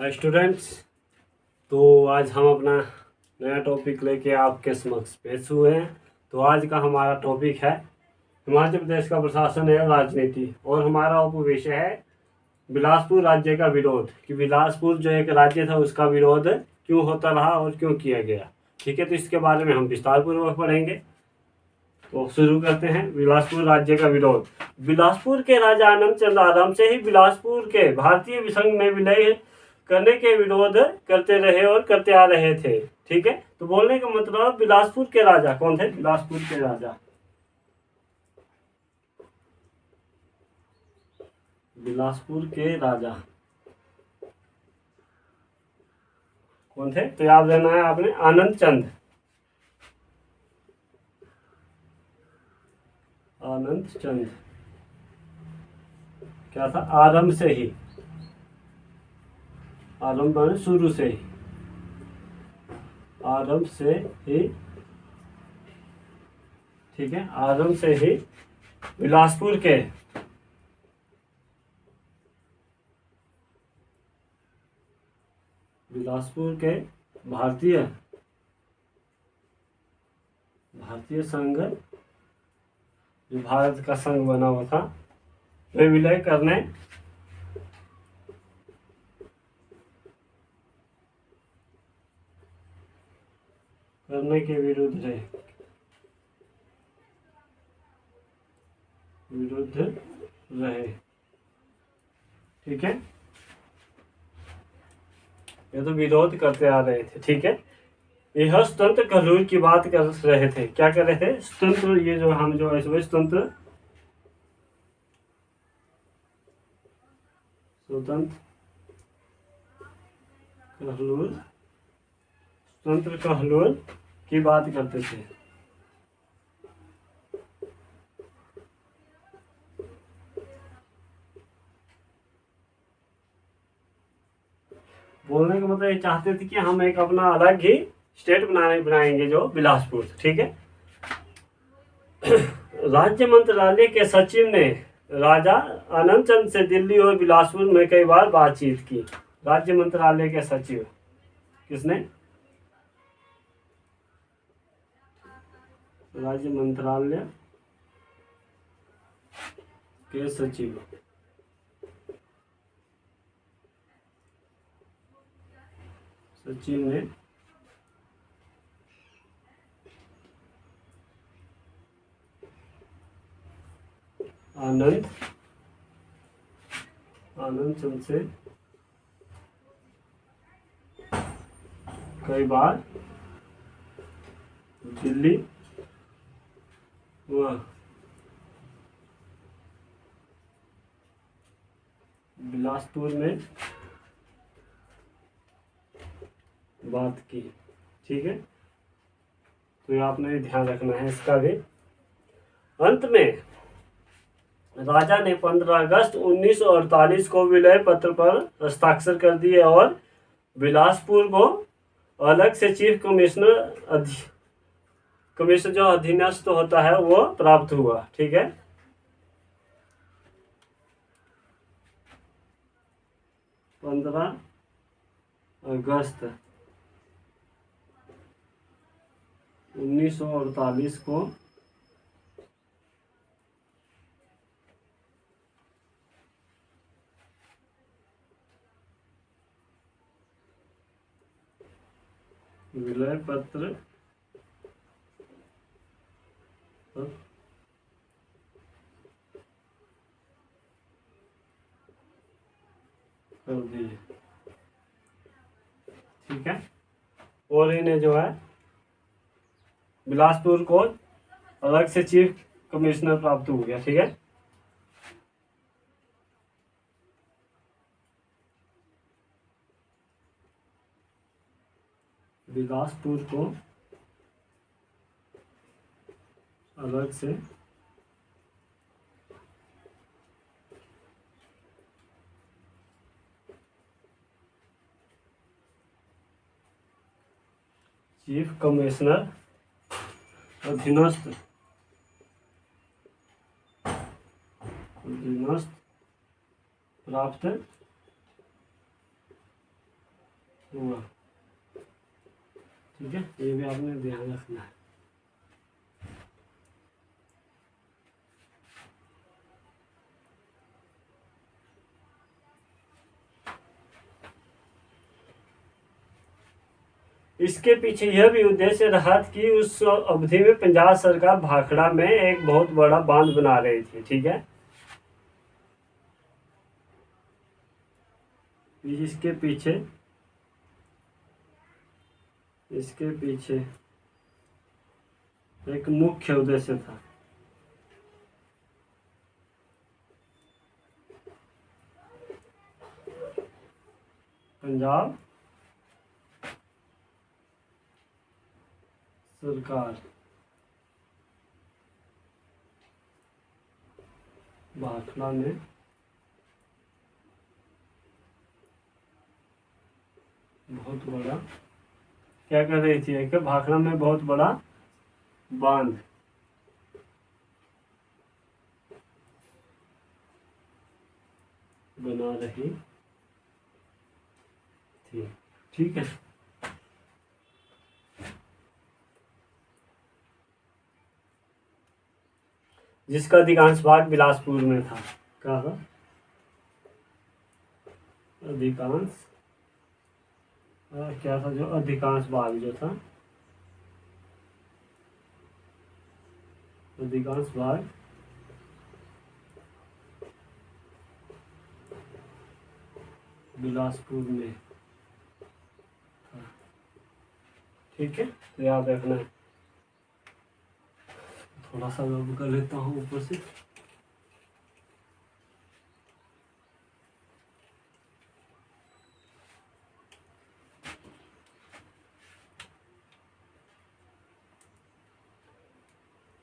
Students, तो आज हम अपना नया टॉपिक लेके आपके समक्ष पेश हुए हैं। तो आज का हमारा टॉपिक है हिमाचल प्रदेश का प्रशासन एवं राजनीति, और हमारा उपविषय है बिलासपुर राज्य का विरोध, कि बिलासपुर जो एक राज्य था उसका विरोध क्यों होता रहा और क्यों किया गया। ठीक है, तो इसके बारे में हम विस्तार पूर्वक पढ़ेंगे। तो शुरू करते हैं। बिलासपुर राज्य का विरोध। बिलासपुर के राजा आनंद चंद आरंभ से ही बिलासपुर के भारतीय विसंघ में विलय करने के विरोध करते रहे और करते आ रहे थे। ठीक है, तो बोलने का मतलब बिलासपुर के राजा कौन थे? बिलासपुर के राजा, बिलासपुर के राजा कौन थे? तो याद रहना है आपने, आनंद चंद। आनंद चंद क्या था? आरंभ से ही, आरंभ माने शुरू से ही, आरंभ से ही। ठीक है, आरंभ से ही बिलासपुर के भारतीय संघ, जो भारत का संघ बना हुआ था, वे विलय करने के विरुद्ध रहे। ठीक है, ये तो विरोध करते आ रहे थे। ठीक है, यह स्वतंत्र कहलूर की बात कर रहे थे। क्या कर रहे थे? स्वतंत्र, ये जो हम जो ऐसे स्वतंत्र कहलूर की बात करते थे। बोलने का मतलब ये चाहते थे कि हम एक अपना अलग ही स्टेट बनाएंगे, जो बिलासपुर। ठीक है, राज्य मंत्रालय के सचिव ने राजा आनंद चंद से दिल्ली और बिलासपुर में कई बार बातचीत की। राज्य मंत्रालय के सचिव किसने? राज्य मंत्रालय के सचिव ने आनंद चंद से कई बार दिल्ली व बिलासपुर में बात की। ठीक है, तो ये आपने ध्यान रखना है इसका भी। अंत में राजा ने 15 अगस्त 1948 को विलय पत्र पर हस्ताक्षर कर दिए और बिलासपुर को अलग से चीफ कमिश्नर जो अधीनस्थ होता है वो प्राप्त हुआ। ठीक है, 15 अगस्त 1948 को विलय पत्र कर दिए। ठीक है, और इन्हें जो है बिलासपुर को अलग से चीफ कमिश्नर प्राप्त हो गया। ठीक है, बिलासपुर को अलग से चीफ कमिश्नर अधीनस्थ प्राप्त हुआ। ठीक है, ये भी आपने ध्यान रखना है। इसके पीछे यह भी उद्देश्य रहा कि उस अवधि में पंजाब सरकार भाखड़ा में एक बहुत बड़ा बांध बना रही थी। ठीक है, इसके पीछे एक मुख्य उद्देश्य था। पंजाब सरकार भाखड़ा में बहुत बड़ा क्या कर रही थी कि भाखड़ा में बहुत बड़ा बांध बना रही थी। ठीक है, जिसका अधिकांश भाग बिलासपुर में था। क्या था? अधिकांश क्या था? जो अधिकांश भाग जो था, अधिकांश भाग बिलासपुर में था। ठीक है, तो याद रखना है। थोड़ा सा मैं कर लेता हूँ ऊपर से।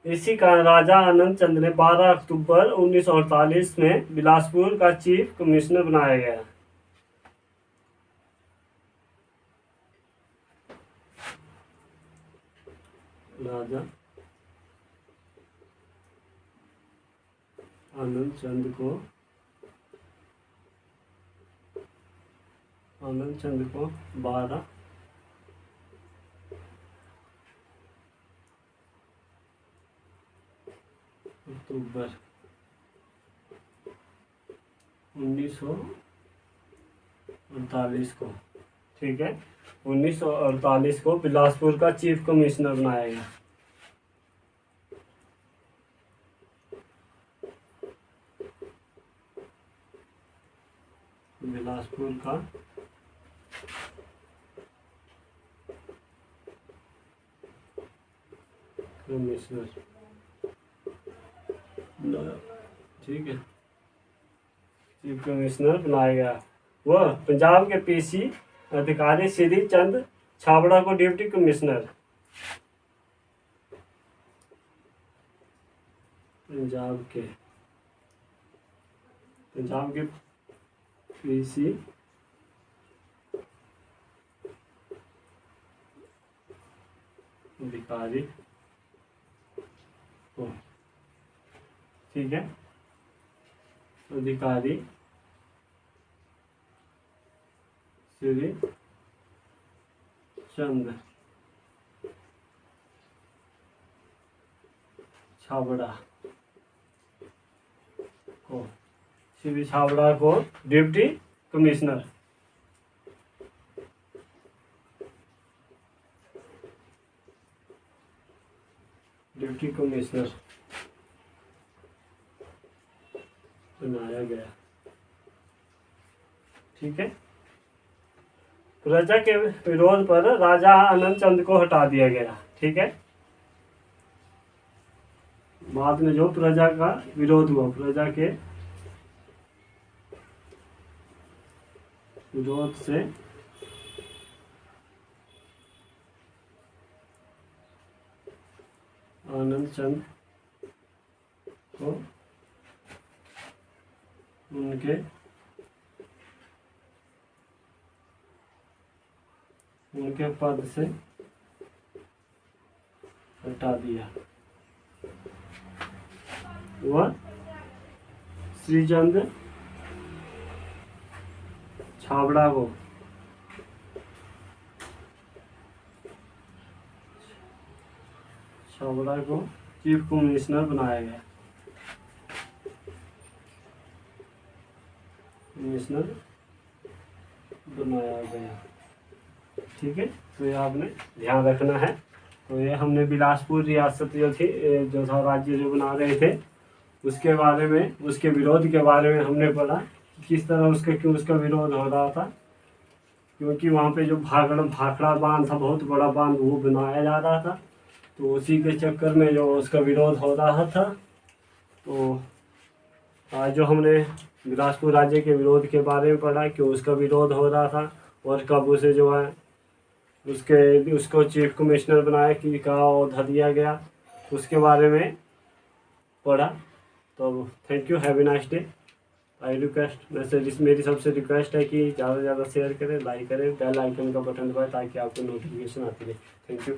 इसी कारण राजा आनंद चंद ने 12 अक्टूबर 1948 में बिलासपुर का चीफ कमिश्नर बनाया गया। राजा आनंद चंद को 12 अक्टूबर 1948 को, ठीक है, 1948 को बिलासपुर का चीफ कमिश्नर बनाया गया। बिलासपुर का कमिश्नर, ठीक है, चीफ कमिश्नर बनाया गया। वह पंजाब के पीसी अधिकारी श्री चंद छाबड़ा को डिप्टी कमिश्नर, पंजाब के पीसी अधिकारी को, ठीक है, अधिकारी श्री चंद छाबड़ा को, श्री छाबड़ा को डिप्टी कमिश्नर, डिप्टी कमिश्नर बनाया गया। ठीक है, प्रजा के विरोध पर राजा आनंद चंद को हटा दिया गया। ठीक है, बाद में जो प्रजा का विरोध हुआ, प्रजा के विरोध से आनंद चंद को उनके पद से हटा दिया। वह श्रीचंद छाबड़ा को छाबड़ा को चीफ कमिश्नर बनाया गया, कमिश्नर बनाया गया। ठीक है, तो ये आपने ध्यान रखना है। तो ये हमने बिलासपुर रियासत जो थी, जो था राज्य जो बना रहे थे, उसके बारे में, उसके विरोध के बारे में हमने पढ़ा, किस तरह उसका क्यों उसका विरोध हो रहा था। क्योंकि वहाँ पे जो भाखड़ा बांध था, बहुत बड़ा बांध, वो बनाया जा रहा था, तो उसी के चक्कर में जो उसका विरोध हो रहा था। तो आज जो हमने बिलासपुर राज्य के विरोध के बारे में पढ़ा, क्यों उसका विरोध हो रहा था और कब उसे जो है उसको चीफ कमिश्नर बनाया कि का औहदा दिया गया, उसके बारे में पढ़ा। तो thank you, have a nice day. I request, मेरी सबसे रिक्वेस्ट है कि ज़्यादा से ज़्यादा शेयर करें, लाइक करें, बेल आइकन का बटन दबाएं ताकि आपको नोटिफिकेशन आती रहे। Thank you.